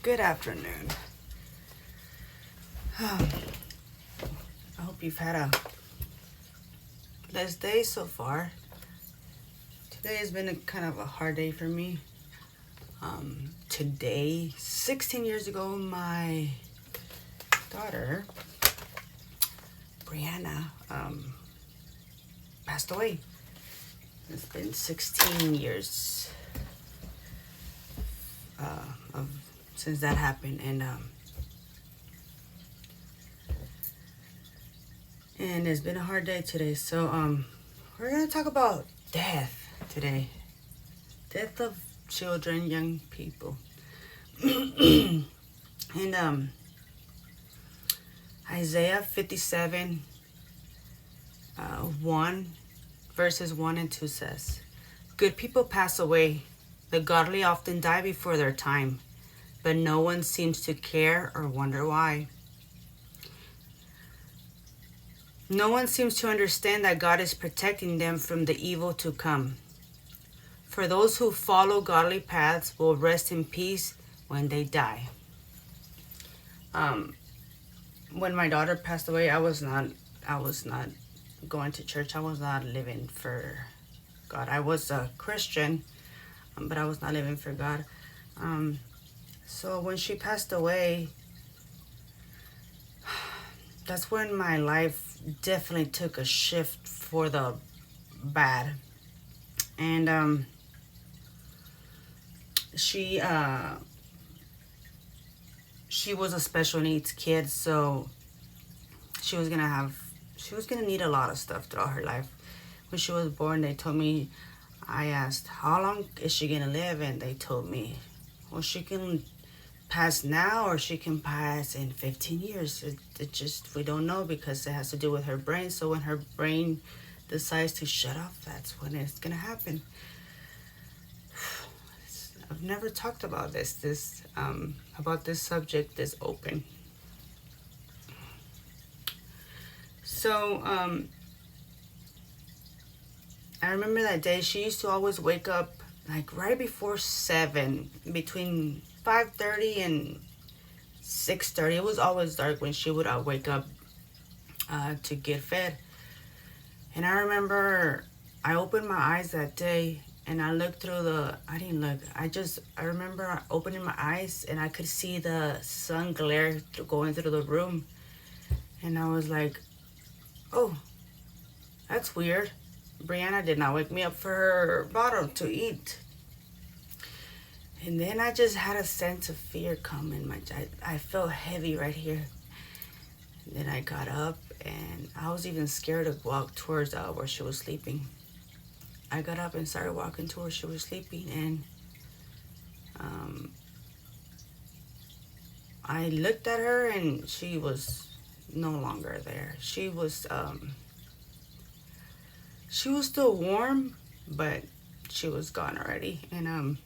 Good afternoon. I hope you've had a blessed day so far. Today has been a kind of a hard day for me. Today, 16 years ago, my daughter, Brianna, passed away. It's been 16 years since that happened, and it's been a hard day today. So we're gonna talk about death today. Death of children, young people. And Isaiah 57 1 verses 1 and 2 says, "Good people pass away, the godly often die before their time, but no one seems to care or wonder why. No one seems to understand that God is protecting them from the evil to come. For those who follow godly paths will rest in peace when they die." When my daughter passed away, I was not going to church. I was not living for God. I was a Christian, but I was not living for God. So when she passed away, that's when my life definitely took a shift for the bad. And she was a special needs kid, so she was gonna need a lot of stuff throughout her life. When she was born, I asked, "How long is she gonna live?" And they told me, "Well, she can pass now or she can pass in 15 years. It just, we don't know, because it has to do with her brain. So when her brain decides to shut off, that's when it's gonna happen." I've never talked about this subject this open. So I remember that day. She used to always wake up like right before 7, between 5:30 and 6:30. It was always dark when she would wake up to get fed. And I remember I opened my eyes that day and I looked through I remember opening my eyes and I could see the sun glare going through the room. And I was like, "Oh, that's weird. Brianna did not wake me up for her bottle to eat." And then I just had a sense of fear come in my chest. I felt heavy right here. And then I got up and I was even scared to walk towards where she was sleeping. I got up and started walking to where she was sleeping, and I looked at her and she was no longer there. She was still warm, but she was gone already. And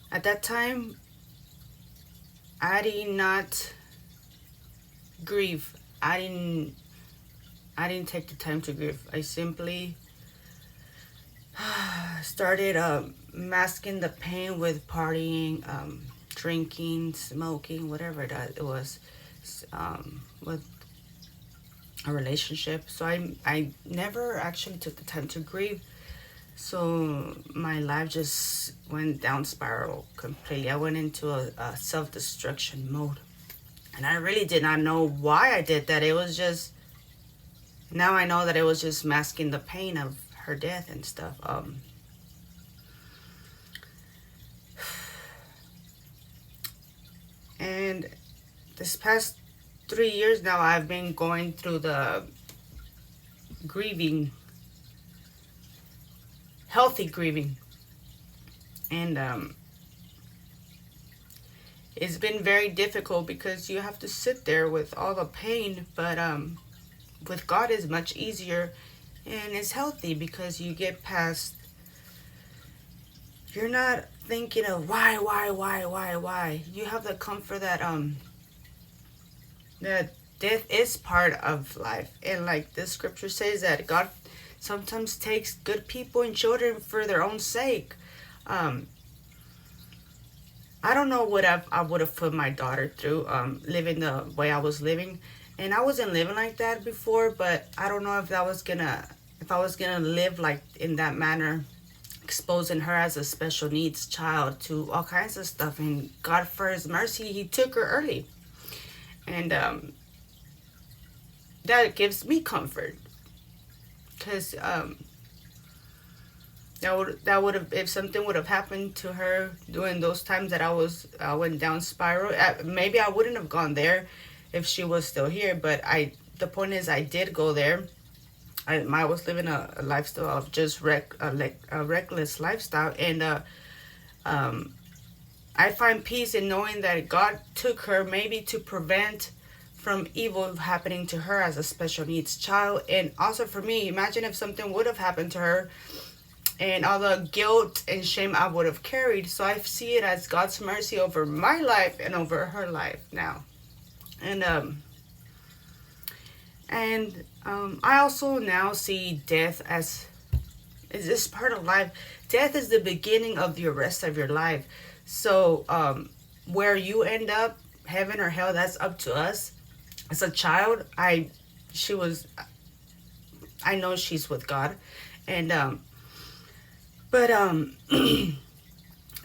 at that time, I did not grieve. I didn't take the time to grieve. I simply started masking the pain with partying, drinking, smoking, whatever it was, with a relationship. So I never actually took the time to grieve. So my life just went down spiral completely. I went into a self-destruction mode. And I really did not know why I did that. It was just, now I know that it was just masking the pain of her death and stuff. And this past 3 years now, I've been going through the grieving, healthy grieving. And it's been very difficult because you have to sit there with all the pain, but with God is much easier, and it's healthy because you get past, you're not thinking of why. You have the comfort that that death is part of life. And like the scripture says, that God sometimes takes good people and children for their own sake. I don't know what I would have put my daughter through, living the way I was living. And I wasn't living like that before, but I don't know if I was gonna live like in that manner, exposing her as a special needs child to all kinds of stuff. And God, for His mercy, He took her early. And that gives me comfort. Because that would have, if something would have happened to her during those times that I went down spiral, maybe I wouldn't have gone there if she was still here. But the point is, I did go there. I was living a lifestyle of just a reckless lifestyle. And I find peace in knowing that God took her maybe to prevent from evil happening to her as a special needs child. And also for me, imagine if something would have happened to her and all the guilt and shame I would have carried. So I see it as God's mercy over my life and over her life now. And I also now see death as, is this part of life? Death is the beginning of the rest of your life. So where you end up, heaven or hell, that's up to us. As a child, I know she's with God. And but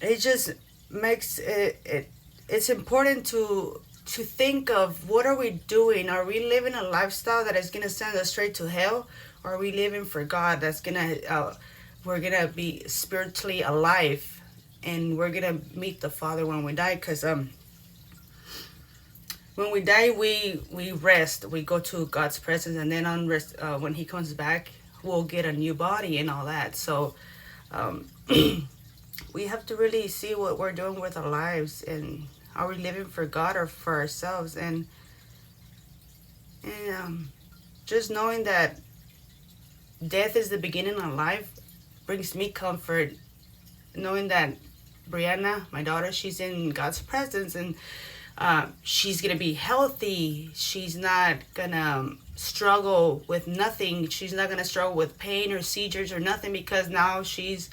it just makes it's important to think of, what are we doing? Are we living a lifestyle that is going to send us straight to hell? Or are we living for God that's going to, we're going to be spiritually alive and we're going to meet the Father when we die? Because when we die, we rest. We go to God's presence, and then when He comes back, we'll get a new body and all that. So we have to really see what we're doing with our lives, and are we living for God or for ourselves? And just knowing that death is the beginning of life brings me comfort. Knowing that Brianna, my daughter, she's in God's presence, and she's gonna be healthy. She's not gonna struggle with nothing. She's not gonna struggle with pain or seizures or nothing, because now she's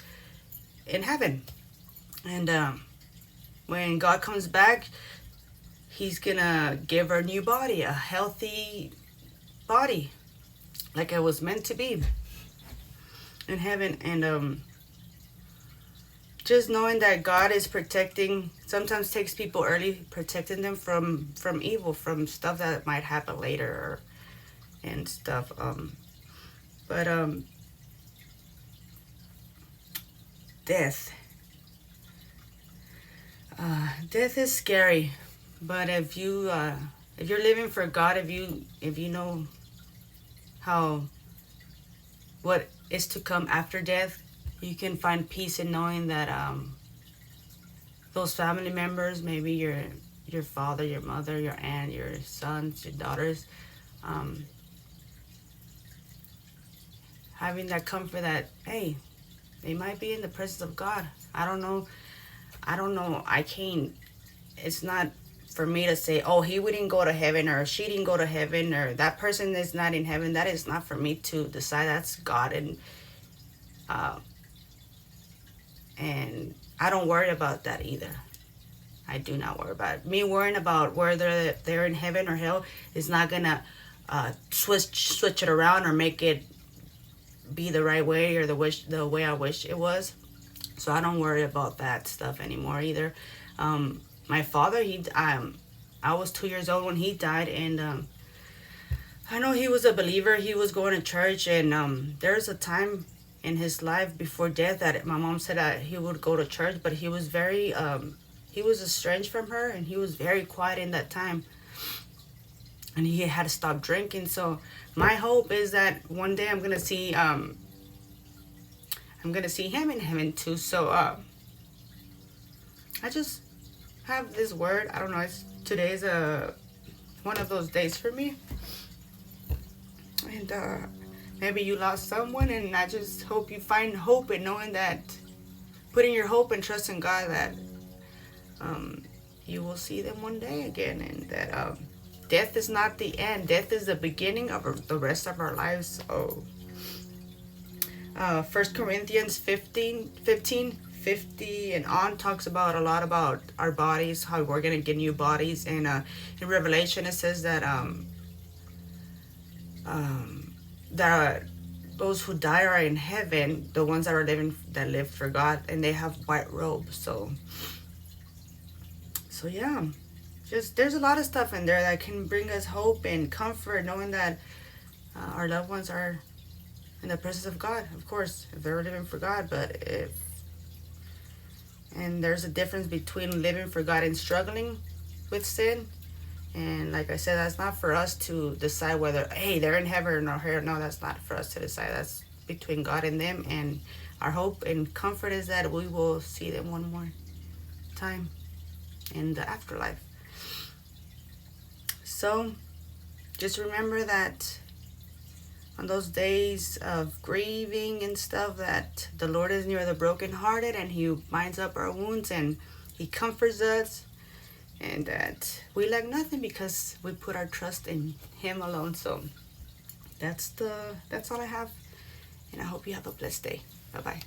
in heaven. And when God comes back, He's gonna give her a new body, a healthy body, like it was meant to be in heaven. And just knowing that God is protecting, sometimes takes people early, protecting them from evil, from stuff that might happen later, and stuff. But death. Death is scary, but if you're living for God, if you know what is to come after death, you can find peace in knowing that those family members, maybe your father, your mother, your aunt, your sons, your daughters, having that comfort that, hey, they might be in the presence of God. I don't know. I can't. It's not for me to say, oh, he wouldn't go to heaven, or she didn't go to heaven, or that person is not in heaven. That is not for me to decide. That's God. And I don't worry about that either. I do not worry about it. Me worrying about whether they're in heaven or hell is not gonna switch it around or make it be the right way or the way I wish it was. So I don't worry about that stuff anymore either. My father, I was 2 years old when he died, and I know he was a believer. He was going to church, and there's a time in his life before death that my mom said that he would go to church, but he was very he was estranged from her, and he was very quiet in that time, and he had to stop drinking. So my hope is that one day I'm gonna see him in heaven too. So I just have this word. I don't know, today's one of those days for me, and maybe you lost someone, and I just hope you find hope in knowing that, putting your hope and trust in God, that you will see them one day again, and that death is not the end. Death is the beginning of the rest of our lives. So 1 Corinthians 15, 50 and on talks about a lot about our bodies, how we're gonna get new bodies, and in Revelation it says that that those who die are in heaven, the ones that are living, that live for God, and they have white robes. So yeah, just there's a lot of stuff in there that can bring us hope and comfort, knowing that our loved ones are in the presence of God, of course, if they're living for God. But if, and there's a difference between living for God and struggling with sin. And like I said, that's not for us to decide whether, hey, they're in heaven or hell. No, that's not for us to decide. That's between God and them. And our hope and comfort is that we will see them one more time in the afterlife. So just remember that on those days of grieving and stuff, that the Lord is near the brokenhearted, and He binds up our wounds and He comforts us, and that we lack nothing because we put our trust in Him alone. So that's all I have, and I hope you have a blessed day. Bye bye.